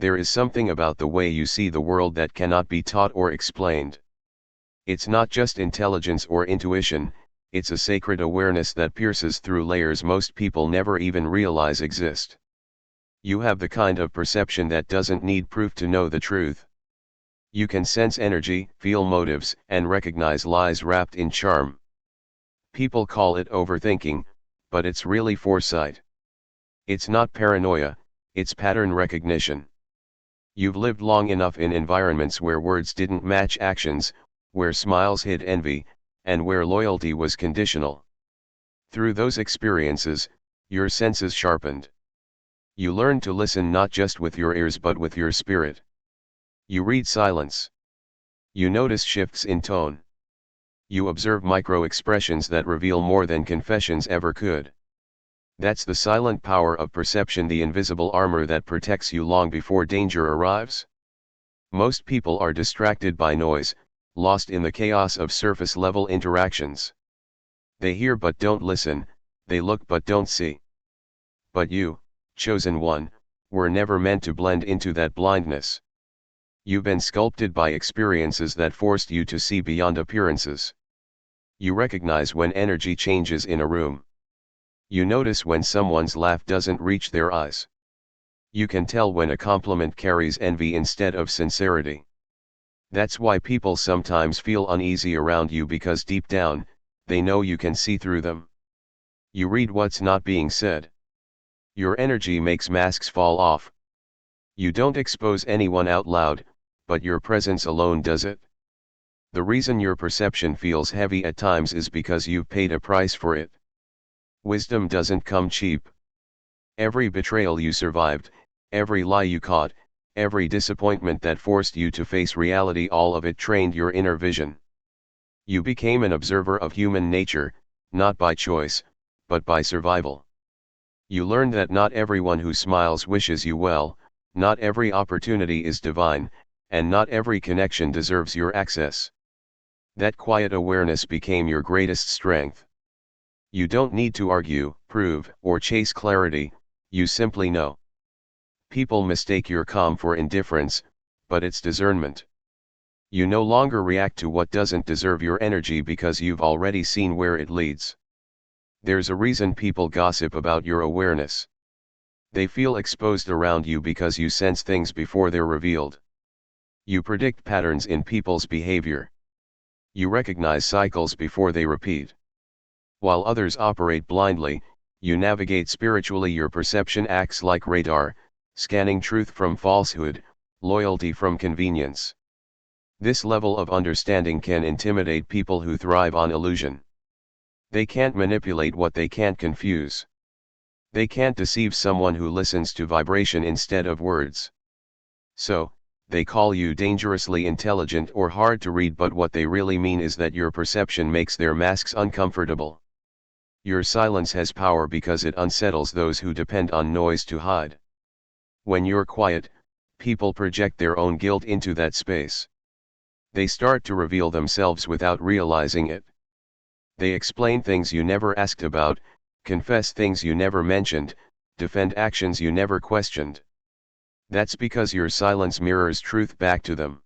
There is something about the way you see the world that cannot be taught or explained. It's not just intelligence or intuition, it's a sacred awareness that pierces through layers most people never even realize exist. You have the kind of perception that doesn't need proof to know the truth. You can sense energy, feel motives, and recognize lies wrapped in charm. People call it overthinking, but it's really foresight. It's not paranoia, it's pattern recognition. You've lived long enough in environments where words didn't match actions, where smiles hid envy, and where loyalty was conditional. Through those experiences, your senses sharpened. You learned to listen not just with your ears but with your spirit. You read silence. You notice shifts in tone. You observe micro-expressions that reveal more than confessions ever could. That's the silent power of perception, the invisible armor that protects you long before danger arrives. Most people are distracted by noise, lost in the chaos of surface-level interactions. They hear but don't listen, they look but don't see. But you, chosen one, were never meant to blend into that blindness. You've been sculpted by experiences that forced you to see beyond appearances. You recognize when energy changes in a room. You notice when someone's laugh doesn't reach their eyes. You can tell when a compliment carries envy instead of sincerity. That's why people sometimes feel uneasy around you, because deep down, they know you can see through them. You read what's not being said. Your energy makes masks fall off. You don't expose anyone out loud, but your presence alone does it. The reason your perception feels heavy at times is because you've paid a price for it. Wisdom doesn't come cheap. Every betrayal you survived, every lie you caught, every disappointment that forced you to face reality, all of it trained your inner vision. You became an observer of human nature, not by choice, but by survival. You learned that not everyone who smiles wishes you well, not every opportunity is divine, and not every connection deserves your access. That quiet awareness became your greatest strength. You don't need to argue, prove, or chase clarity, you simply know. People mistake your calm for indifference, but it's discernment. You no longer react to what doesn't deserve your energy because you've already seen where it leads. There's a reason people gossip about your awareness. They feel exposed around you because you sense things before they're revealed. You predict patterns in people's behavior. You recognize cycles before they repeat. While others operate blindly, you navigate spiritually. Your perception acts like radar, scanning truth from falsehood, loyalty from convenience. This level of understanding can intimidate people who thrive on illusion. They can't manipulate what they can't confuse. They can't deceive someone who listens to vibration instead of words. So, they call you dangerously intelligent or hard to read, but what they really mean is that your perception makes their masks uncomfortable. Your silence has power because it unsettles those who depend on noise to hide. When you're quiet, people project their own guilt into that space. They start to reveal themselves without realizing it. They explain things you never asked about, confess things you never mentioned, defend actions you never questioned. That's because your silence mirrors truth back to them.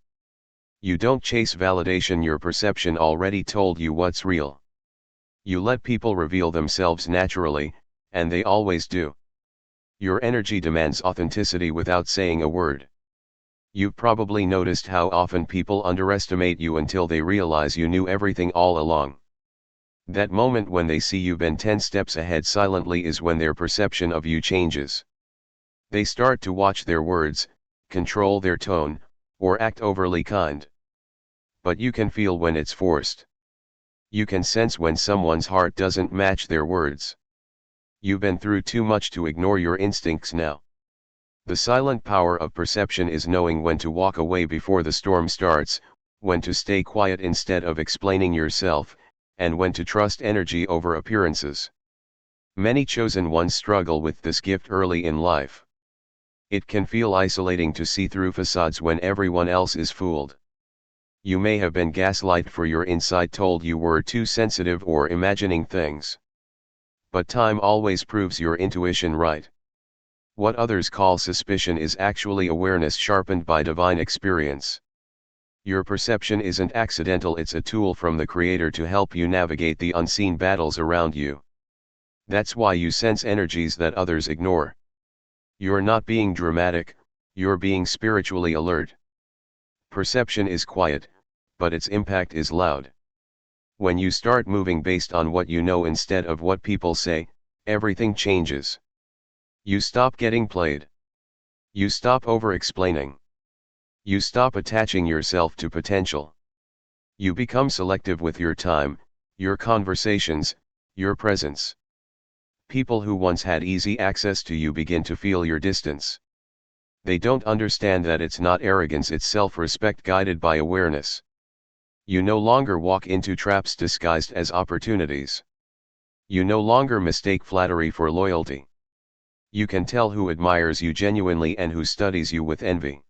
You don't chase validation, your perception already told you what's real. You let people reveal themselves naturally, and they always do. Your energy demands authenticity without saying a word. You've probably noticed how often people underestimate you until they realize you knew everything all along. That moment when they see you've been 10 steps ahead silently is when their perception of you changes. They start to watch their words, control their tone, or act overly kind. But you can feel when it's forced. You can sense when someone's heart doesn't match their words. You've been through too much to ignore your instincts now. The silent power of perception is knowing when to walk away before the storm starts, when to stay quiet instead of explaining yourself, and when to trust energy over appearances. Many chosen ones struggle with this gift early in life. It can feel isolating to see through facades when everyone else is fooled. You may have been gaslighted for your insight, told you were too sensitive or imagining things. But time always proves your intuition right. What others call suspicion is actually awareness sharpened by divine experience. Your perception isn't accidental, it's a tool from the Creator to help you navigate the unseen battles around you. That's why you sense energies that others ignore. You're not being dramatic, you're being spiritually alert. Perception is quiet, but its impact is loud. When you start moving based on what you know instead of what people say, everything changes. You stop getting played. You stop over-explaining. You stop attaching yourself to potential. You become selective with your time, your conversations, your presence. People who once had easy access to you begin to feel your distance. They don't understand that it's not arrogance, it's self-respect guided by awareness. You no longer walk into traps disguised as opportunities. You no longer mistake flattery for loyalty. You can tell who admires you genuinely and who studies you with envy.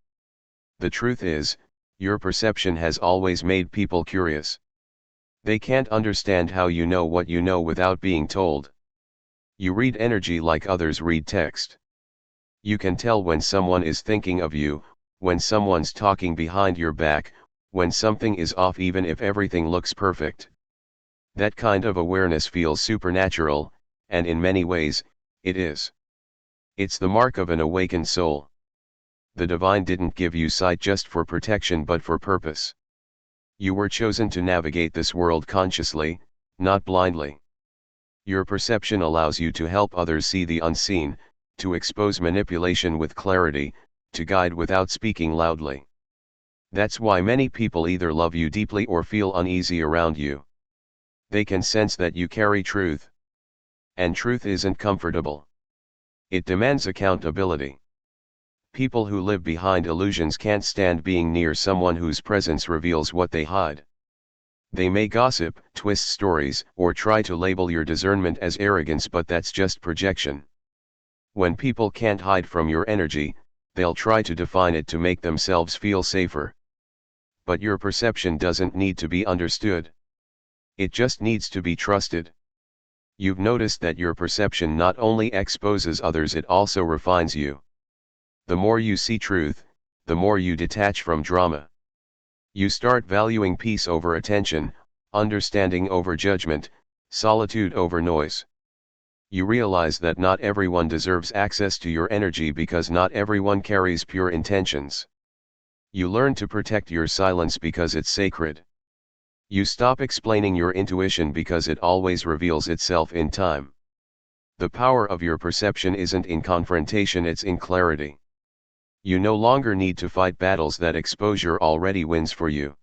The truth is, your perception has always made people curious. They can't understand how you know what you know without being told. You read energy like others read text. You can tell when someone is thinking of you, when someone's talking behind your back, when something is off even if everything looks perfect. That kind of awareness feels supernatural, and in many ways, it is. It's the mark of an awakened soul. The divine didn't give you sight just for protection but for purpose. You were chosen to navigate this world consciously, not blindly. Your perception allows you to help others see the unseen, to expose manipulation with clarity, to guide without speaking loudly. That's why many people either love you deeply or feel uneasy around you. They can sense that you carry truth. And truth isn't comfortable. It demands accountability. People who live behind illusions can't stand being near someone whose presence reveals what they hide. They may gossip, twist stories, or try to label your discernment as arrogance, but that's just projection. When people can't hide from your energy, they'll try to define it to make themselves feel safer. But your perception doesn't need to be understood. It just needs to be trusted. You've noticed that your perception not only exposes others, it also refines you. The more you see truth, the more you detach from drama. You start valuing peace over attention, understanding over judgment, solitude over noise. You realize that not everyone deserves access to your energy because not everyone carries pure intentions. You learn to protect your silence because it's sacred. You stop explaining your intuition because it always reveals itself in time. The power of your perception isn't in confrontation, it's in clarity. You no longer need to fight battles that exposure already wins for you.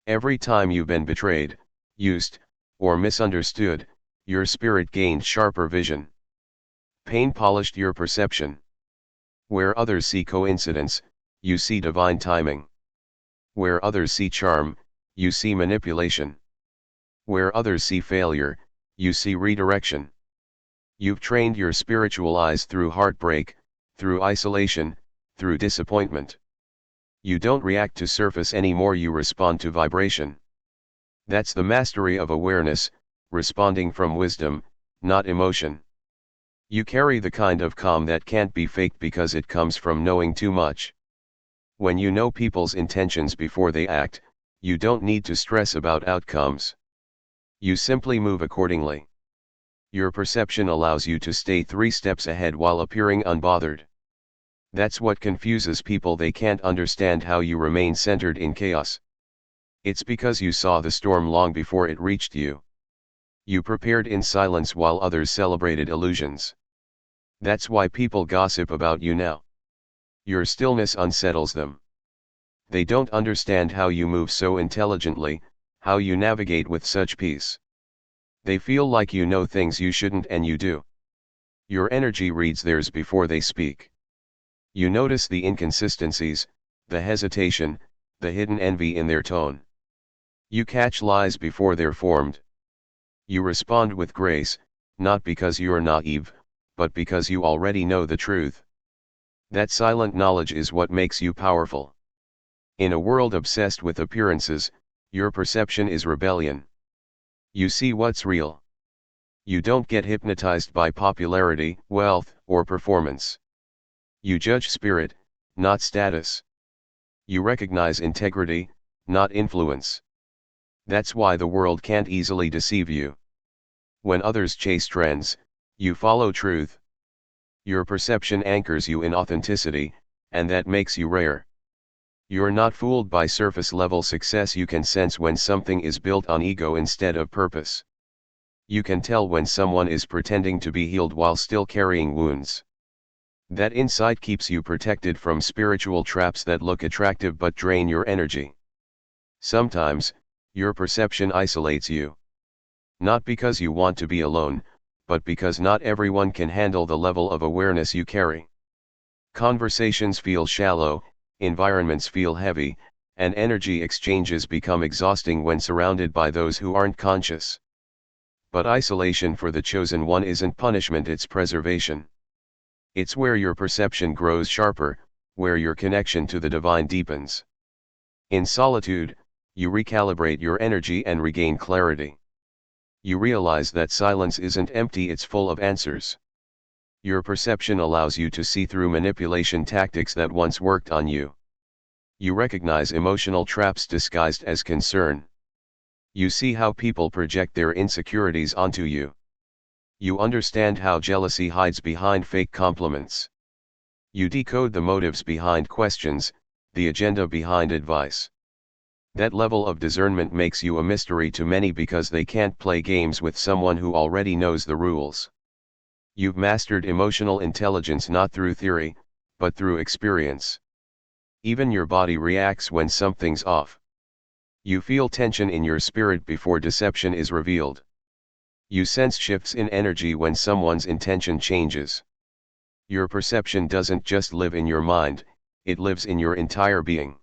Every time you've been betrayed, used, or misunderstood, your spirit gained sharper vision. Pain polished your perception. Where others see coincidence, you see divine timing. Where others see charm, you see manipulation. Where others see failure, you see redirection. You've trained your spiritual eyes through heartbreak, through isolation, through disappointment. You don't react to surface anymore, you respond to vibration. That's the mastery of awareness, responding from wisdom, not emotion. You carry the kind of calm that can't be faked because it comes from knowing too much. When you know people's intentions before they act, you don't need to stress about outcomes. You simply move accordingly. Your perception allows you to stay 3 steps ahead while appearing unbothered. That's what confuses people, they can't understand how you remain centered in chaos. It's because you saw the storm long before it reached you. You prepared in silence while others celebrated illusions. That's why people gossip about you now. Your stillness unsettles them. They don't understand how you move so intelligently, how you navigate with such peace. They feel like you know things you shouldn't, and you do. Your energy reads theirs before they speak. You notice the inconsistencies, the hesitation, the hidden envy in their tone. You catch lies before they're formed. You respond with grace, not because you're naive, but because you already know the truth. That silent knowledge is what makes you powerful. In a world obsessed with appearances, your perception is rebellion. You see what's real. You don't get hypnotized by popularity, wealth, or performance. You judge spirit, not status. You recognize integrity, not influence. That's why the world can't easily deceive you. When others chase trends, you follow truth. Your perception anchors you in authenticity, and that makes you rare. You're not fooled by surface-level success. You can sense when something is built on ego instead of purpose. You can tell when someone is pretending to be healed while still carrying wounds. That insight keeps you protected from spiritual traps that look attractive but drain your energy. Sometimes, your perception isolates you. Not because you want to be alone, but because not everyone can handle the level of awareness you carry. Conversations feel shallow, environments feel heavy, and energy exchanges become exhausting when surrounded by those who aren't conscious. But isolation for the chosen one isn't punishment, it's preservation. It's where your perception grows sharper, where your connection to the divine deepens. In solitude, you recalibrate your energy and regain clarity. You realize that silence isn't empty, it's full of answers. Your perception allows you to see through manipulation tactics that once worked on you. You recognize emotional traps disguised as concern. You see how people project their insecurities onto you. You understand how jealousy hides behind fake compliments. You decode the motives behind questions, the agenda behind advice. That level of discernment makes you a mystery to many because they can't play games with someone who already knows the rules. You've mastered emotional intelligence not through theory, but through experience. Even your body reacts when something's off. You feel tension in your spirit before deception is revealed. You sense shifts in energy when someone's intention changes. Your perception doesn't just live in your mind, it lives in your entire being.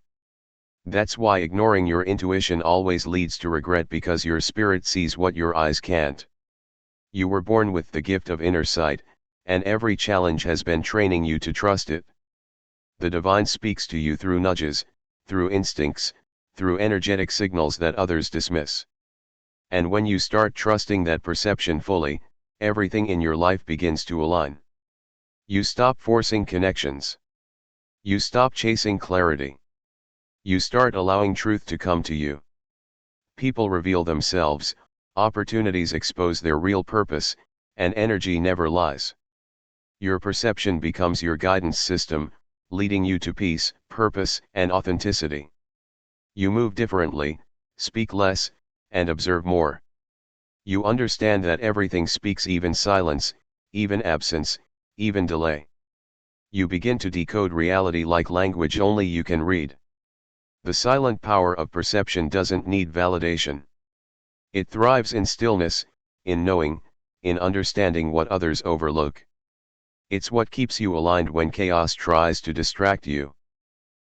That's why ignoring your intuition always leads to regret, because your spirit sees what your eyes can't. You were born with the gift of inner sight, and every challenge has been training you to trust it. The divine speaks to you through nudges, through instincts, through energetic signals that others dismiss. And when you start trusting that perception fully, everything in your life begins to align. You stop forcing connections. You stop chasing clarity. You start allowing truth to come to you. People reveal themselves, opportunities expose their real purpose, and energy never lies. Your perception becomes your guidance system, leading you to peace, purpose, and authenticity. You move differently, speak less, and observe more. You understand that everything speaks, even silence, even absence, even delay. You begin to decode reality like language only you can read. The silent power of perception doesn't need validation. It thrives in stillness, in knowing, in understanding what others overlook. It's what keeps you aligned when chaos tries to distract you.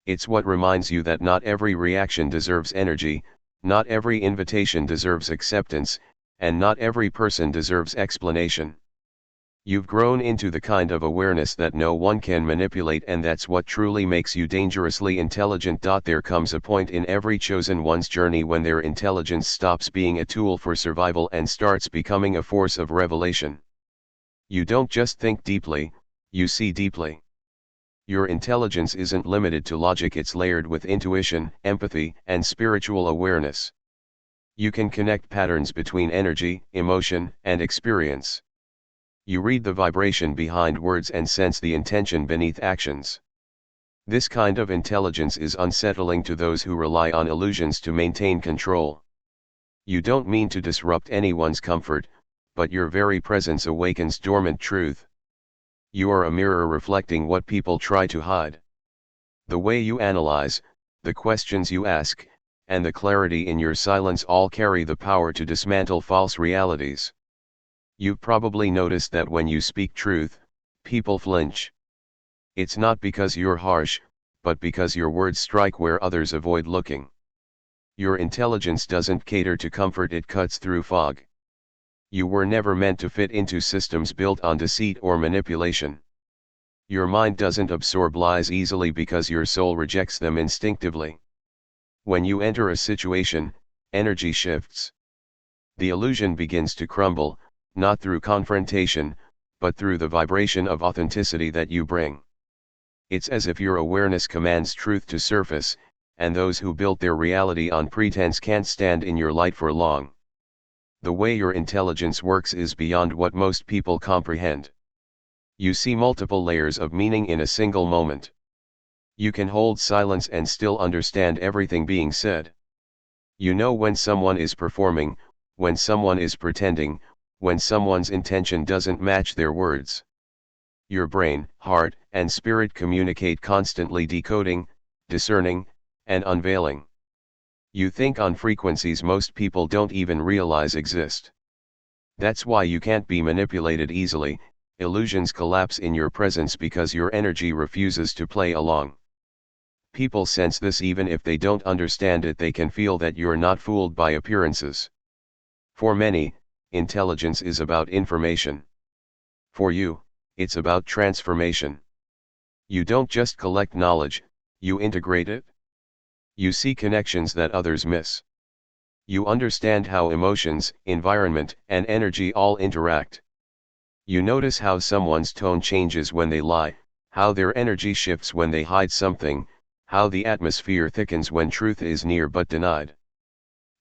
It's what reminds you that not every reaction deserves energy, not every invitation deserves acceptance, and not every person deserves explanation. You've grown into the kind of awareness that no one can manipulate, and that's what truly makes you dangerously intelligent. There comes a point in every chosen one's journey when their intelligence stops being a tool for survival and starts becoming a force of revelation. You don't just think deeply, you see deeply. Your intelligence isn't limited to logic, it's layered with intuition, empathy, and spiritual awareness. You can connect patterns between energy, emotion, and experience. You read the vibration behind words and sense the intention beneath actions. This kind of intelligence is unsettling to those who rely on illusions to maintain control. You don't mean to disrupt anyone's comfort, but your very presence awakens dormant truth. You are a mirror reflecting what people try to hide. The way you analyze, the questions you ask, and the clarity in your silence all carry the power to dismantle false realities. You've probably noticed that when you speak truth, people flinch. It's not because you're harsh, but because your words strike where others avoid looking. Your intelligence doesn't cater to comfort, it cuts through fog. You were never meant to fit into systems built on deceit or manipulation. Your mind doesn't absorb lies easily because your soul rejects them instinctively. When you enter a situation, energy shifts. The illusion begins to crumble, not through confrontation, but through the vibration of authenticity that you bring. It's as if your awareness commands truth to surface, and those who built their reality on pretense can't stand in your light for long. The way your intelligence works is beyond what most people comprehend. You see multiple layers of meaning in a single moment. You can hold silence and still understand everything being said. You know when someone is performing, when someone is pretending, when someone's intention doesn't match their words. Your brain, heart, and spirit communicate constantly, decoding, discerning, and unveiling. You think on frequencies most people don't even realize exist. That's why you can't be manipulated easily. Illusions collapse in your presence because your energy refuses to play along. People sense this even if they don't understand it. They can feel that you're not fooled by appearances. For many, intelligence is about information. For you, it's about transformation. You don't just collect knowledge, you integrate it. You see connections that others miss. You understand how emotions, environment, and energy all interact. You notice how someone's tone changes when they lie, how their energy shifts when they hide something, how the atmosphere thickens when truth is near but denied.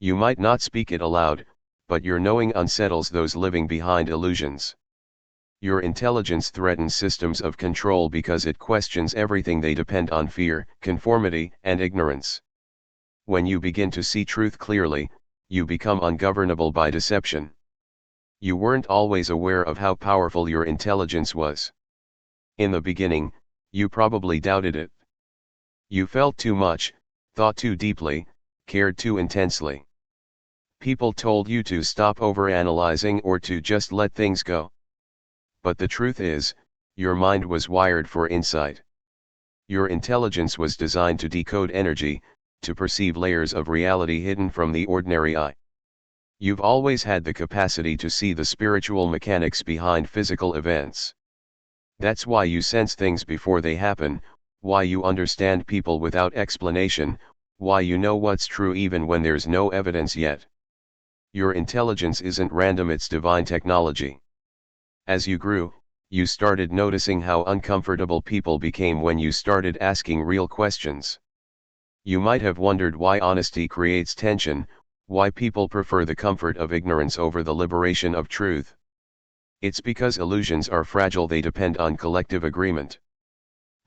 You might not speak it aloud, but your knowing unsettles those living behind illusions. Your intelligence threatens systems of control because it questions everything they depend on: fear, conformity, and ignorance. When you begin to see truth clearly, you become ungovernable by deception. You weren't always aware of how powerful your intelligence was. In the beginning, you probably doubted it. You felt too much, thought too deeply, cared too intensely. People told you to stop overanalyzing or to just let things go. But the truth is, your mind was wired for insight. Your intelligence was designed to decode energy, to perceive layers of reality hidden from the ordinary eye. You've always had the capacity to see the spiritual mechanics behind physical events. That's why you sense things before they happen, why you understand people without explanation, why you know what's true even when there's no evidence yet. Your intelligence isn't random, it's divine technology. As you grew, you started noticing how uncomfortable people became when you started asking real questions. You might have wondered why honesty creates tension, why people prefer the comfort of ignorance over the liberation of truth. It's because illusions are fragile, they depend on collective agreement.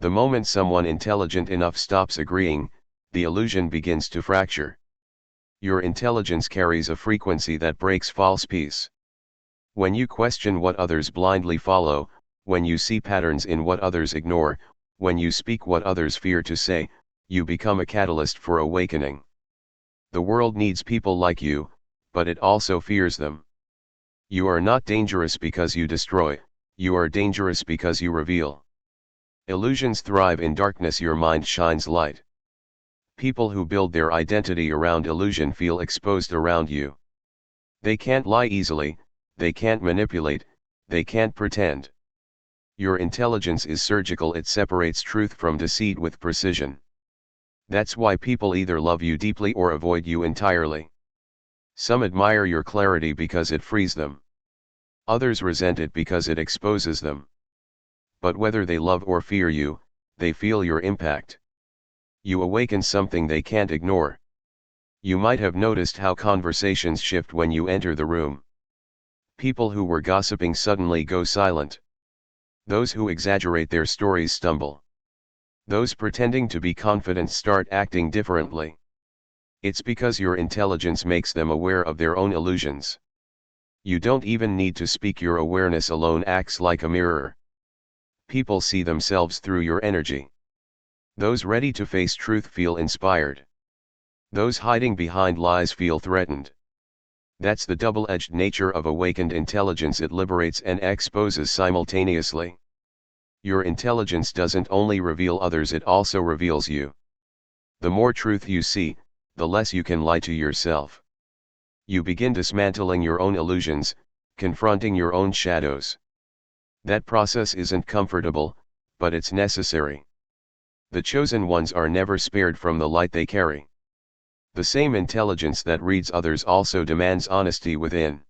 The moment someone intelligent enough stops agreeing, the illusion begins to fracture. Your intelligence carries a frequency that breaks false peace. When you question what others blindly follow, when you see patterns in what others ignore, when you speak what others fear to say, you become a catalyst for awakening. The world needs people like you, but it also fears them. You are not dangerous because you destroy, you are dangerous because you reveal. Illusions thrive in darkness, your mind shines light. People who build their identity around illusion feel exposed around you. They can't lie easily, they can't manipulate, they can't pretend. Your intelligence is surgical, it separates truth from deceit with precision. That's why people either love you deeply or avoid you entirely. Some admire your clarity because it frees them. Others resent it because it exposes them. But whether they love or fear you, they feel your impact. You awaken something they can't ignore. You might have noticed how conversations shift when you enter the room. People who were gossiping suddenly go silent. Those who exaggerate their stories stumble. Those pretending to be confident start acting differently. It's because your intelligence makes them aware of their own illusions. You don't even need to speak, your awareness alone acts like a mirror. People see themselves through your energy. Those ready to face truth feel inspired. Those hiding behind lies feel threatened. That's the double-edged nature of awakened intelligence, it liberates and exposes simultaneously. Your intelligence doesn't only reveal others, it also reveals you. The more truth you see, the less you can lie to yourself. You begin dismantling your own illusions, confronting your own shadows. That process isn't comfortable, but it's necessary. The chosen ones are never spared from the light they carry. The same intelligence that reads others also demands honesty within.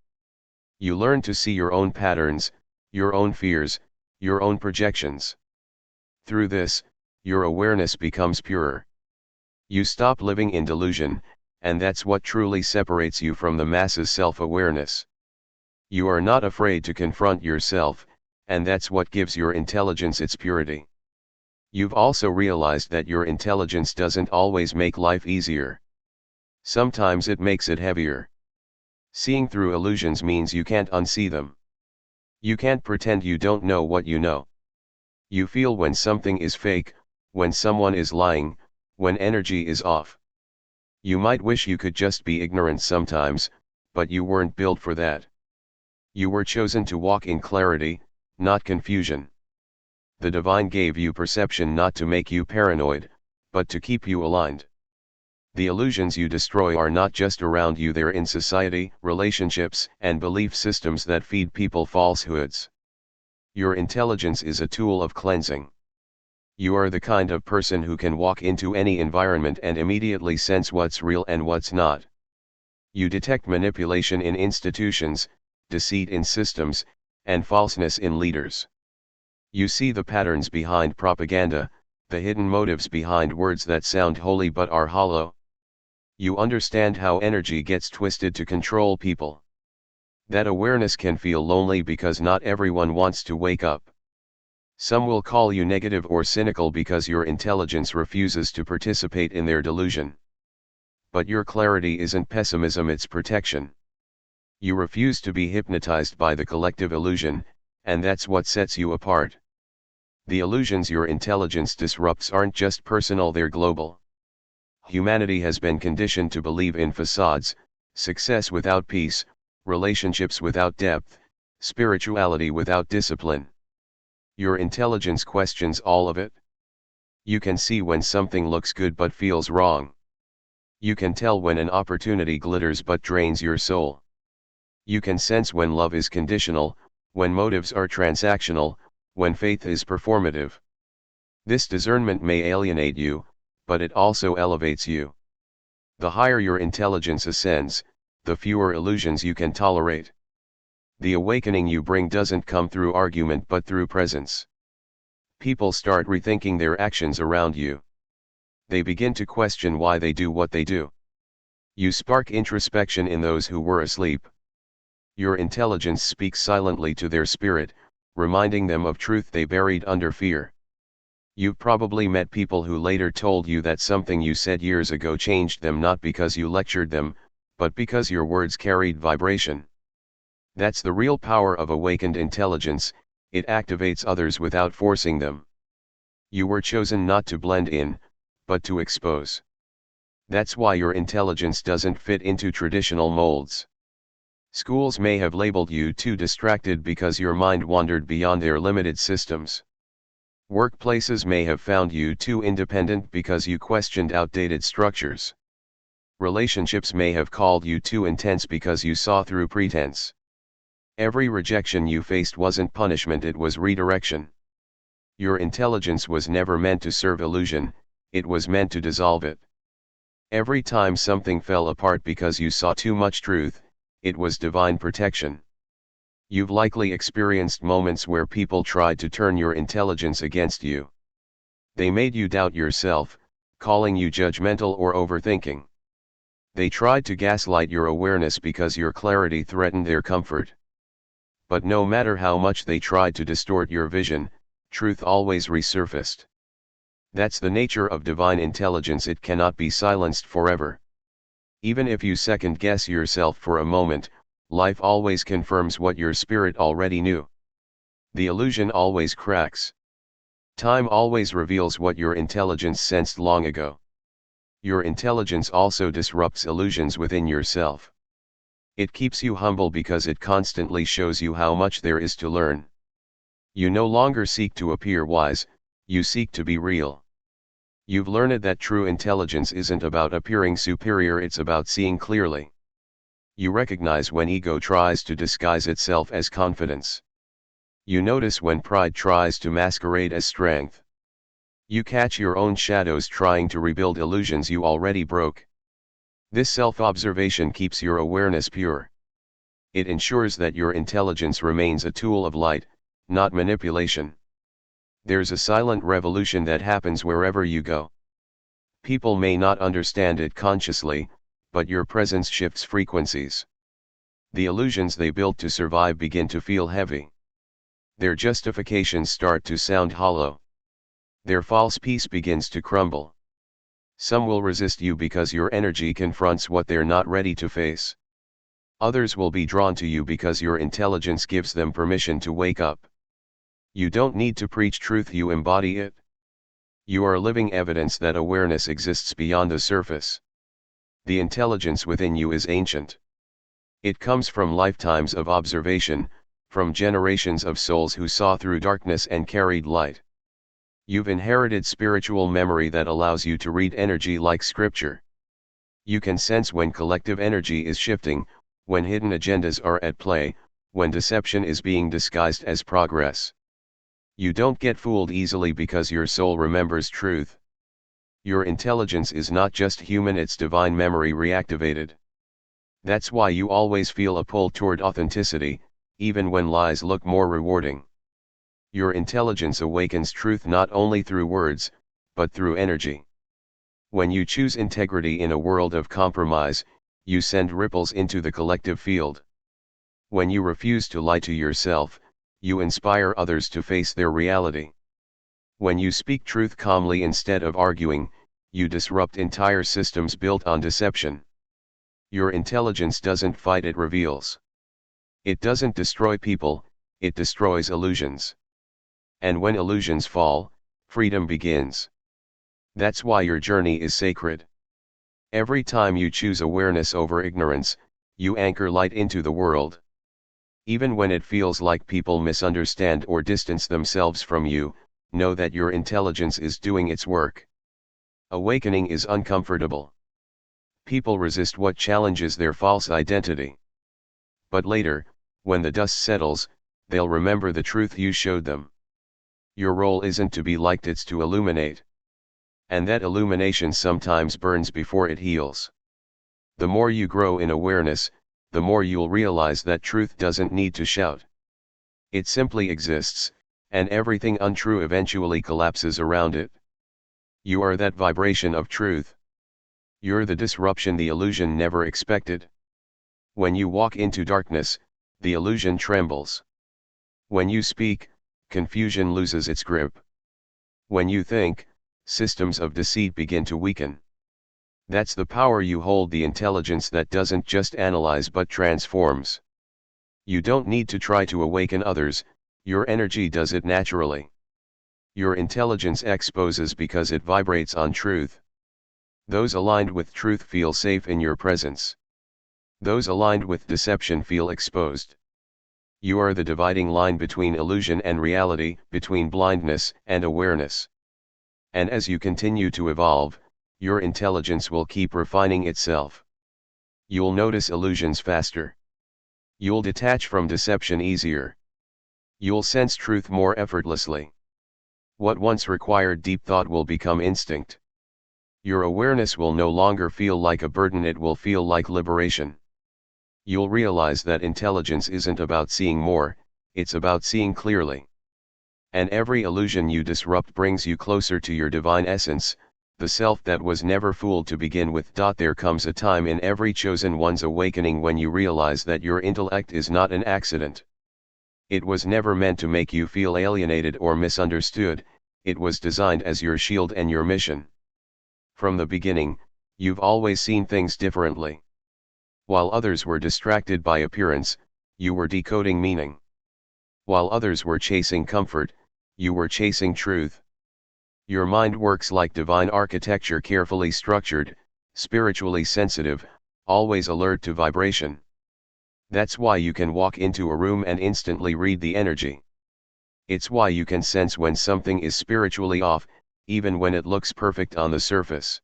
You learn to see your own patterns, your own fears, your own projections. Through this, your awareness becomes purer. You stop living in delusion, and that's what truly separates you from the masses' self-awareness. You are not afraid to confront yourself, and that's what gives your intelligence its purity. You've also realized that your intelligence doesn't always make life easier. Sometimes it makes it heavier. Seeing through illusions means you can't unsee them. You can't pretend you don't know what you know. You feel when something is fake, when someone is lying, when energy is off. You might wish you could just be ignorant sometimes, but you weren't built for that. You were chosen to walk in clarity, not confusion. The divine gave you perception not to make you paranoid, but to keep you aligned. The illusions you destroy are not just around you, they're in society, relationships, and belief systems that feed people falsehoods. Your intelligence is a tool of cleansing. You are the kind of person who can walk into any environment and immediately sense what's real and what's not. You detect manipulation in institutions, deceit in systems, and falseness in leaders. You see the patterns behind propaganda, the hidden motives behind words that sound holy but are hollow. You understand how energy gets twisted to control people. That awareness can feel lonely because not everyone wants to wake up. Some will call you negative or cynical because your intelligence refuses to participate in their delusion. But your clarity isn't pessimism, it's protection. You refuse to be hypnotized by the collective illusion, and that's what sets you apart. The illusions your intelligence disrupts aren't just personal, they're global. Humanity has been conditioned to believe in facades, success without peace, relationships without depth, spirituality without discipline. Your intelligence questions all of it. You can see when something looks good but feels wrong. You can tell when an opportunity glitters but drains your soul. You can sense when love is conditional, when motives are transactional, when faith is performative. This discernment may alienate you, but it also elevates you. The higher your intelligence ascends, the fewer illusions you can tolerate. The awakening you bring doesn't come through argument but through presence. People start rethinking their actions around you. They begin to question why they do what they do. You spark introspection in those who were asleep. Your intelligence speaks silently to their spirit, reminding them of truth they buried under fear. You've probably met people who later told you that something you said years ago changed them, not because you lectured them, but because your words carried vibration. That's the real power of awakened intelligence, it activates others without forcing them. You were chosen not to blend in, but to expose. That's why your intelligence doesn't fit into traditional molds. Schools may have labeled you too distracted because your mind wandered beyond their limited systems. Workplaces may have found you too independent because you questioned outdated structures. Relationships may have called you too intense because you saw through pretense. Every rejection you faced wasn't punishment, it was redirection. Your intelligence was never meant to serve illusion, it was meant to dissolve it. Every time something fell apart because you saw too much truth, it was divine protection. You've likely experienced moments where people tried to turn your intelligence against you. They made you doubt yourself, calling you judgmental or overthinking. They tried to gaslight your awareness because your clarity threatened their comfort. But no matter how much they tried to distort your vision, truth always resurfaced. That's the nature of divine intelligence, it cannot be silenced forever. Even if you second-guess yourself for a moment, life always confirms what your spirit already knew. The illusion always cracks. Time always reveals what your intelligence sensed long ago. Your intelligence also disrupts illusions within yourself. It keeps you humble because it constantly shows you how much there is to learn. You no longer seek to appear wise, you seek to be real. You've learned that true intelligence isn't about appearing superior, it's about seeing clearly. You recognize when ego tries to disguise itself as confidence. You notice when pride tries to masquerade as strength. You catch your own shadows trying to rebuild illusions you already broke. This self-observation keeps your awareness pure. It ensures that your intelligence remains a tool of light, not manipulation. There's a silent revolution that happens wherever you go. People may not understand it consciously, but your presence shifts frequencies. The illusions they built to survive begin to feel heavy. Their justifications start to sound hollow. Their false peace begins to crumble. Some will resist you because your energy confronts what they're not ready to face. Others will be drawn to you because your intelligence gives them permission to wake up. You don't need to preach truth, you embody it. You are living evidence that awareness exists beyond the surface. The intelligence within you is ancient. It comes from lifetimes of observation, from generations of souls who saw through darkness and carried light. You've inherited spiritual memory that allows you to read energy like scripture. You can sense when collective energy is shifting, when hidden agendas are at play, when deception is being disguised as progress. You don't get fooled easily because your soul remembers truth. Your intelligence is not just human, it's divine memory reactivated. That's why you always feel a pull toward authenticity, even when lies look more rewarding. Your intelligence awakens truth not only through words, but through energy. When you choose integrity in a world of compromise, you send ripples into the collective field. When you refuse to lie to yourself, you inspire others to face their reality. When you speak truth calmly instead of arguing, you disrupt entire systems built on deception. Your intelligence doesn't fight, it reveals. It doesn't destroy people, it destroys illusions. And when illusions fall, freedom begins. That's why your journey is sacred. Every time you choose awareness over ignorance, you anchor light into the world. Even when it feels like people misunderstand or distance themselves from you, know that your intelligence is doing its work. Awakening is uncomfortable. People resist what challenges their false identity. But later, when the dust settles, they'll remember the truth you showed them. Your role isn't to be liked, it's to illuminate. And that illumination sometimes burns before it heals. The more you grow in awareness, the more you'll realize that truth doesn't need to shout. It simply exists, and everything untrue eventually collapses around it. You are that vibration of truth. You're the disruption the illusion never expected. When you walk into darkness, the illusion trembles. When you speak, confusion loses its grip. When you think, systems of deceit begin to weaken. That's the power you hold, the intelligence that doesn't just analyze but transforms. You don't need to try to awaken others, your energy does it naturally. Your intelligence exposes because it vibrates on truth. Those aligned with truth feel safe in your presence. Those aligned with deception feel exposed. You are the dividing line between illusion and reality, between blindness and awareness. And as you continue to evolve, your intelligence will keep refining itself. You'll notice illusions faster. You'll detach from deception easier. You'll sense truth more effortlessly. What once required deep thought will become instinct. Your awareness will no longer feel like a burden, it will feel like liberation. You'll realize that intelligence isn't about seeing more, it's about seeing clearly. And every illusion you disrupt brings you closer to your divine essence, the self that was never fooled to begin with. There comes a time in every chosen one's awakening when you realize that your intellect is not an accident. It was never meant to make you feel alienated or misunderstood, it was designed as your shield and your mission. From the beginning, you've always seen things differently. While others were distracted by appearance, you were decoding meaning. While others were chasing comfort, you were chasing truth. Your mind works like divine architecture, carefully structured, spiritually sensitive, always alert to vibration. That's why you can walk into a room and instantly read the energy. It's why you can sense when something is spiritually off, even when it looks perfect on the surface.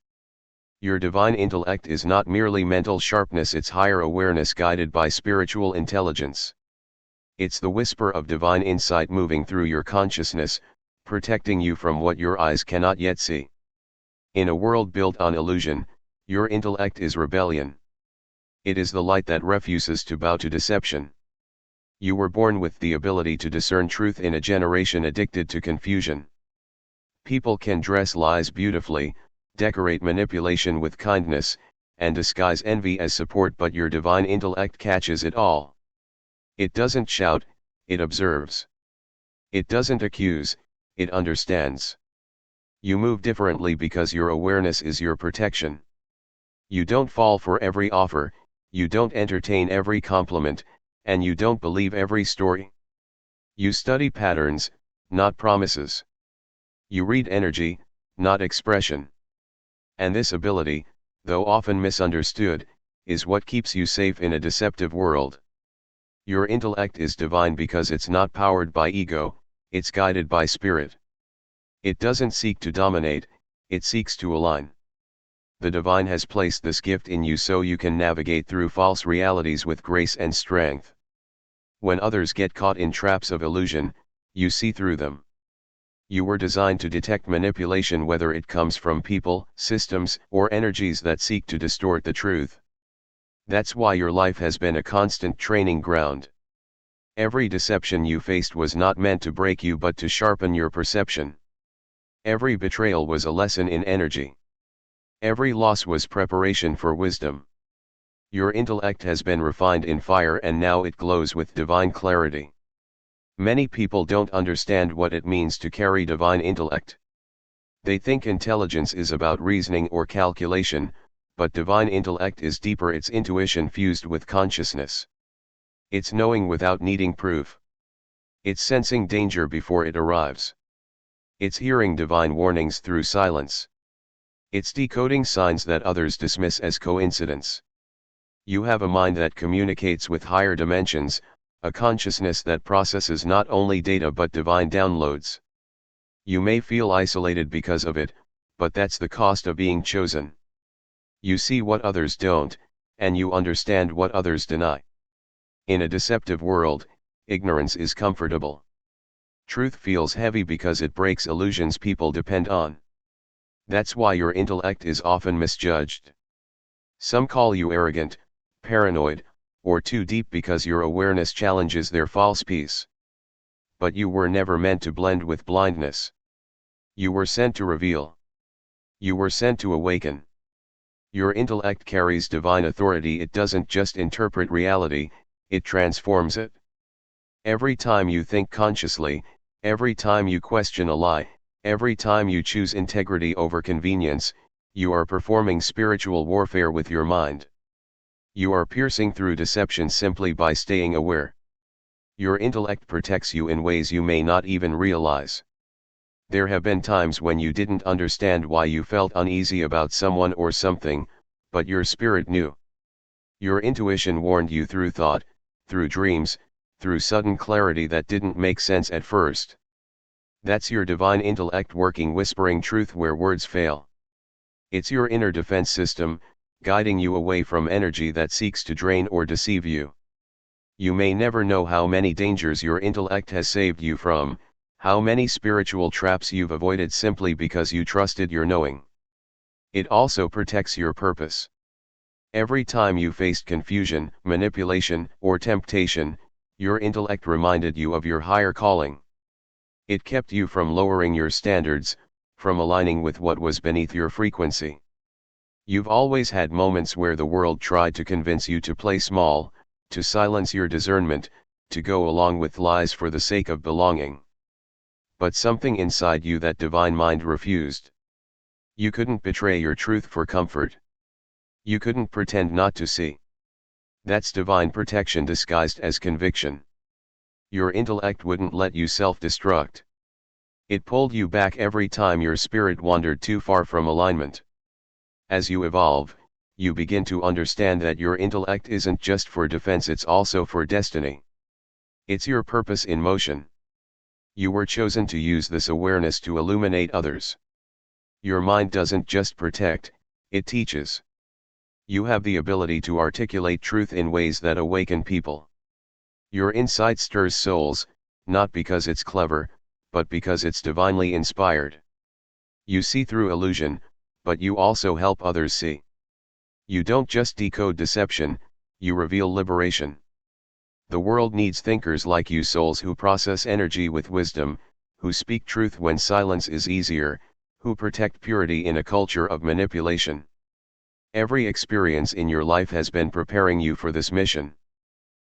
Your divine intellect is not merely mental sharpness, it's higher awareness guided by spiritual intelligence. It's the whisper of divine insight moving through your consciousness, protecting you from what your eyes cannot yet see. In a world built on illusion, your intellect is rebellion. It is the light that refuses to bow to deception. You were born with the ability to discern truth in a generation addicted to confusion. People can dress lies beautifully, decorate manipulation with kindness, and disguise envy as support, but your divine intellect catches it all. It doesn't shout, it observes. It doesn't accuse, it understands. You move differently because your awareness is your protection. You don't fall for every offer, you don't entertain every compliment, and you don't believe every story. You study patterns, not promises. You read energy, not expression. And this ability, though often misunderstood, is what keeps you safe in a deceptive world. Your intellect is divine because it's not powered by ego, it's guided by spirit. It doesn't seek to dominate, it seeks to align. The divine has placed this gift in you so you can navigate through false realities with grace and strength. When others get caught in traps of illusion, you see through them. You were designed to detect manipulation, whether it comes from people, systems, or energies that seek to distort the truth. That's why your life has been a constant training ground. Every deception you faced was not meant to break you but to sharpen your perception. Every betrayal was a lesson in energy. Every loss was preparation for wisdom. Your intellect has been refined in fire and now it glows with divine clarity. Many people don't understand what it means to carry divine intellect. They think intelligence is about reasoning or calculation, but divine intellect is deeper. It's intuition fused with consciousness. It's knowing without needing proof. It's sensing danger before it arrives. It's hearing divine warnings through silence. It's decoding signs that others dismiss as coincidence. You have a mind that communicates with higher dimensions, a consciousness that processes not only data but divine downloads. You may feel isolated because of it, but that's the cost of being chosen. You see what others don't, and you understand what others deny. In a deceptive world, ignorance is comfortable. Truth feels heavy because it breaks illusions people depend on. That's why your intellect is often misjudged. Some call you arrogant, paranoid, or too deep because your awareness challenges their false peace. But you were never meant to blend with blindness. You were sent to reveal. You were sent to awaken. Your intellect carries divine authority. It doesn't just interpret reality, it transforms it. Every time you think consciously, every time you question a lie, every time you choose integrity over convenience, you are performing spiritual warfare with your mind. You are piercing through deception simply by staying aware. Your intellect protects you in ways you may not even realize. There have been times when you didn't understand why you felt uneasy about someone or something, but your spirit knew. Your intuition warned you through thought, through dreams, through sudden clarity that didn't make sense at first. That's your divine intellect working, whispering truth where words fail. It's your inner defense system, guiding you away from energy that seeks to drain or deceive you. You may never know how many dangers your intellect has saved you from, how many spiritual traps you've avoided simply because you trusted your knowing. It also protects your purpose. Every time you faced confusion, manipulation, or temptation, your intellect reminded you of your higher calling. It kept you from lowering your standards, from aligning with what was beneath your frequency. You've always had moments where the world tried to convince you to play small, to silence your discernment, to go along with lies for the sake of belonging. But something inside you, that divine mind, refused. You couldn't betray your truth for comfort. You couldn't pretend not to see. That's divine protection disguised as conviction. Your intellect wouldn't let you self-destruct. It pulled you back every time your spirit wandered too far from alignment. As you evolve, you begin to understand that your intellect isn't just for defense, it's also for destiny. It's your purpose in motion. You were chosen to use this awareness to illuminate others. Your mind doesn't just protect, it teaches. You have the ability to articulate truth in ways that awaken people. Your insight stirs souls, not because it's clever, but because it's divinely inspired. You see through illusion, but you also help others see. You don't just decode deception, you reveal liberation. The world needs thinkers like you, souls who process energy with wisdom, who speak truth when silence is easier, who protect purity in a culture of manipulation. Every experience in your life has been preparing you for this mission.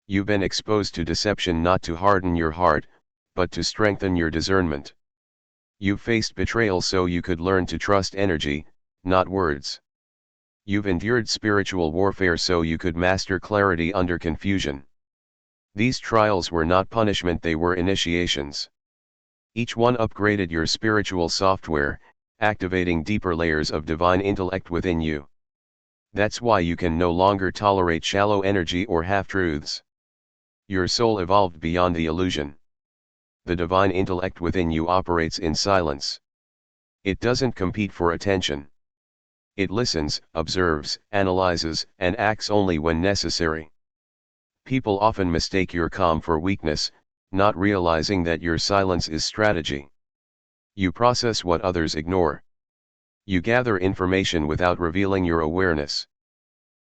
You've been exposed to deception not to harden your heart, but to strengthen your discernment. You've faced betrayal so you could learn to trust energy, not words. You've endured spiritual warfare so you could master clarity under confusion. These trials were not punishment, they were initiations. Each one upgraded your spiritual software, activating deeper layers of divine intellect within you. That's why you can no longer tolerate shallow energy or half-truths. Your soul evolved beyond the illusion. The divine intellect within you operates in silence. It doesn't compete for attention. It listens, observes, analyzes, and acts only when necessary. People often mistake your calm for weakness, not realizing that your silence is strategy. You process what others ignore. You gather information without revealing your awareness.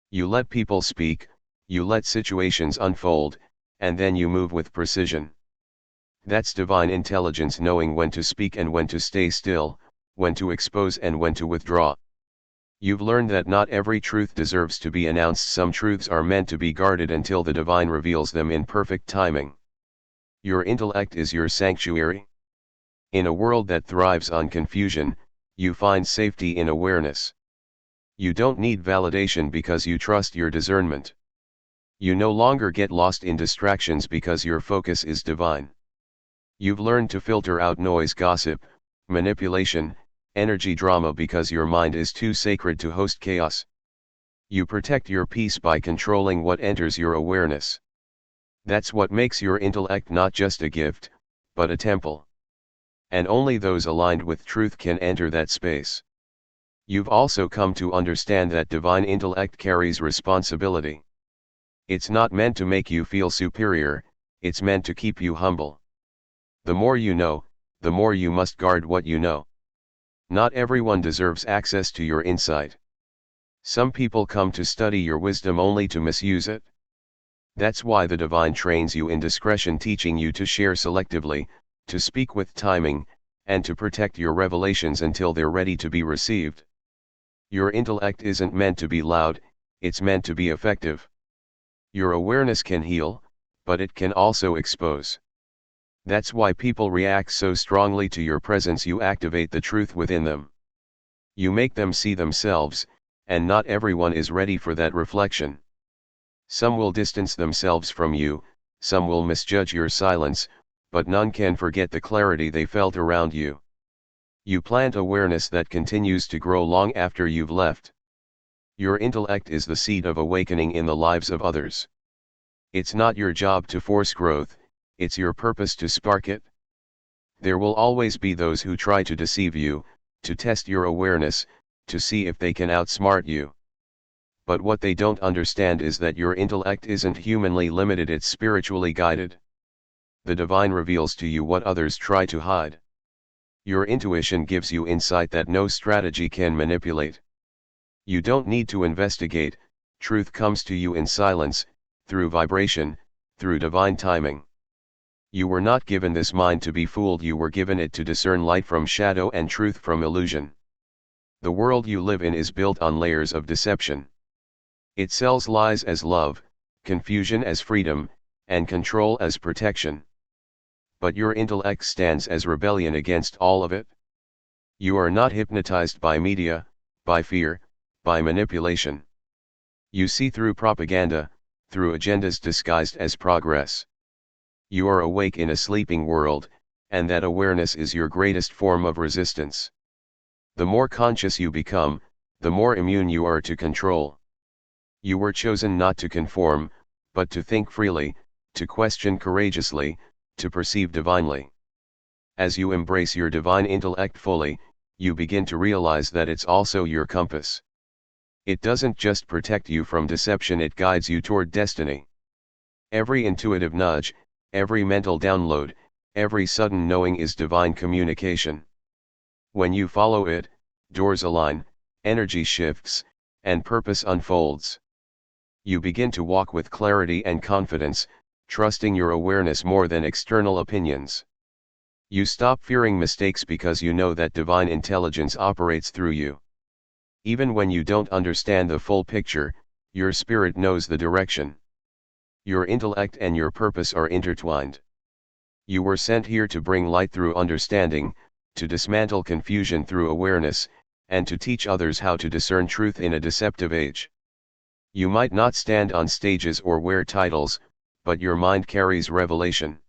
You let people speak, you let situations unfold, and then you move with precision. That's divine intelligence, knowing when to speak and when to stay still, when to expose and when to withdraw. You've learned that not every truth deserves to be announced. Some truths are meant to be guarded until the divine reveals them in perfect timing. Your intellect is your sanctuary. In a world that thrives on confusion, you find safety in awareness. You don't need validation because you trust your discernment. You no longer get lost in distractions because your focus is divine. You've learned to filter out noise, gossip, manipulation, energy drama because your mind is too sacred to host chaos. You protect your peace by controlling what enters your awareness. That's what makes your intellect not just a gift, but a temple. And only those aligned with truth can enter that space. You've also come to understand that divine intellect carries responsibility. It's not meant to make you feel superior, it's meant to keep you humble. The more you know, the more you must guard what you know. Not everyone deserves access to your insight. Some people come to study your wisdom only to misuse it. That's why the divine trains you in discretion, teaching you to share selectively, to speak with timing, and to protect your revelations until they're ready to be received. Your intellect isn't meant to be loud, it's meant to be effective. Your awareness can heal, but it can also expose. That's why people react so strongly to your presence. You activate the truth within them. You make them see themselves, and not everyone is ready for that reflection. Some will distance themselves from you, some will misjudge your silence, but none can forget the clarity they felt around you. You plant awareness that continues to grow long after you've left. Your intellect is the seed of awakening in the lives of others. It's not your job to force growth, it's your purpose to spark it. There will always be those who try to deceive you, to test your awareness, to see if they can outsmart you. But what they don't understand is that your intellect isn't humanly limited, it's spiritually guided. The divine reveals to you what others try to hide. Your intuition gives you insight that no strategy can manipulate. You don't need to investigate, truth comes to you in silence, through vibration, through divine timing. You were not given this mind to be fooled, you were given it to discern light from shadow and truth from illusion. The world you live in is built on layers of deception. It sells lies as love, confusion as freedom, and control as protection. But your intellect stands as rebellion against all of it. You are not hypnotized by media, by fear, by manipulation. You see through propaganda, through agendas disguised as progress. You are awake in a sleeping world, and that awareness is your greatest form of resistance. The more conscious you become, the more immune you are to control. You were chosen not to conform, but to think freely, to question courageously, to perceive divinely. As you embrace your divine intellect fully, you begin to realize that it's also your compass. It doesn't just protect you from deception, it guides you toward destiny. Every intuitive nudge, every mental download, every sudden knowing is divine communication. When you follow it, doors align, energy shifts, and purpose unfolds. You begin to walk with clarity and confidence, trusting your awareness more than external opinions. You stop fearing mistakes because you know that divine intelligence operates through you. Even when you don't understand the full picture, your spirit knows the direction. Your intellect and your purpose are intertwined. You were sent here to bring light through understanding, to dismantle confusion through awareness, and to teach others how to discern truth in a deceptive age. You might not stand on stages or wear titles, but your mind carries revelation.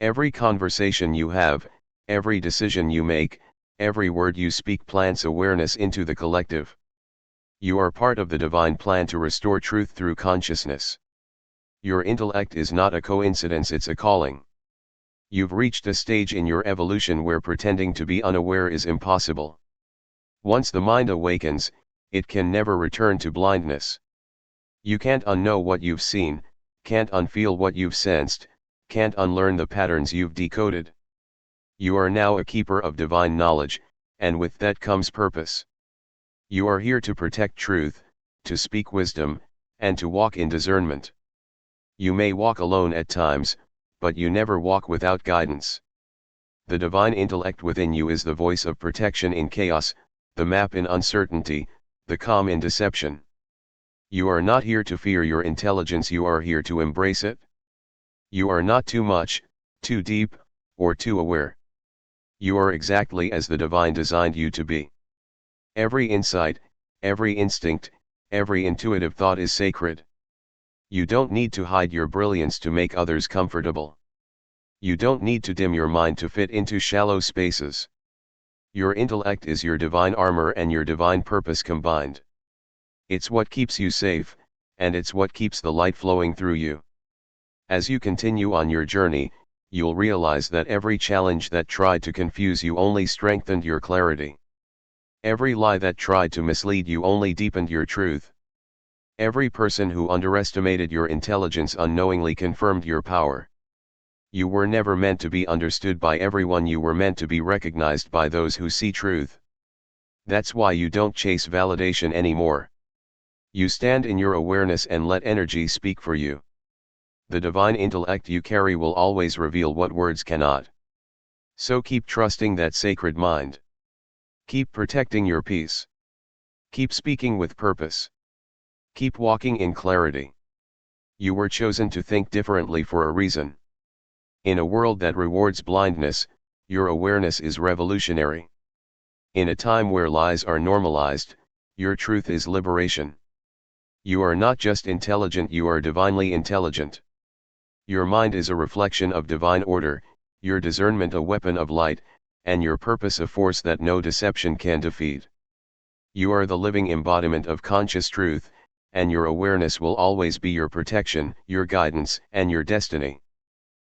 Every conversation you have, every decision you make, every word you speak plants awareness into the collective. You are part of the divine plan to restore truth through consciousness. Your intellect is not a coincidence, it's a calling. You've reached a stage in your evolution where pretending to be unaware is impossible. Once the mind awakens, it can never return to blindness. You can't unknow what you've seen, can't unfeel what you've sensed, can't unlearn the patterns you've decoded. You are now a keeper of divine knowledge, and with that comes purpose. You are here to protect truth, to speak wisdom, and to walk in discernment. You may walk alone at times, but you never walk without guidance. The divine intellect within you is the voice of protection in chaos, the map in uncertainty, the calm in deception. You are not here to fear your intelligence, you are here to embrace it. You are not too much, too deep, or too aware. You are exactly as the divine designed you to be. Every insight, every instinct, every intuitive thought is sacred. You don't need to hide your brilliance to make others comfortable. You don't need to dim your mind to fit into shallow spaces. Your intellect is your divine armor and your divine purpose combined. It's what keeps you safe, and it's what keeps the light flowing through you. As you continue on your journey, you'll realize that every challenge that tried to confuse you only strengthened your clarity. Every lie that tried to mislead you only deepened your truth. Every person who underestimated your intelligence unknowingly confirmed your power. You were never meant to be understood by everyone, you were meant to be recognized by those who see truth. That's why you don't chase validation anymore. You stand in your awareness and let energy speak for you. The divine intellect you carry will always reveal what words cannot. So keep trusting that sacred mind. Keep protecting your peace. Keep speaking with purpose. Keep walking in clarity. You were chosen to think differently for a reason. In a world that rewards blindness, your awareness is revolutionary. In a time where lies are normalized, your truth is liberation. You are not just intelligent, you are divinely intelligent. Your mind is a reflection of divine order, your discernment a weapon of light, and your purpose a force that no deception can defeat. You are the living embodiment of conscious truth, and your awareness will always be your protection, your guidance, and your destiny.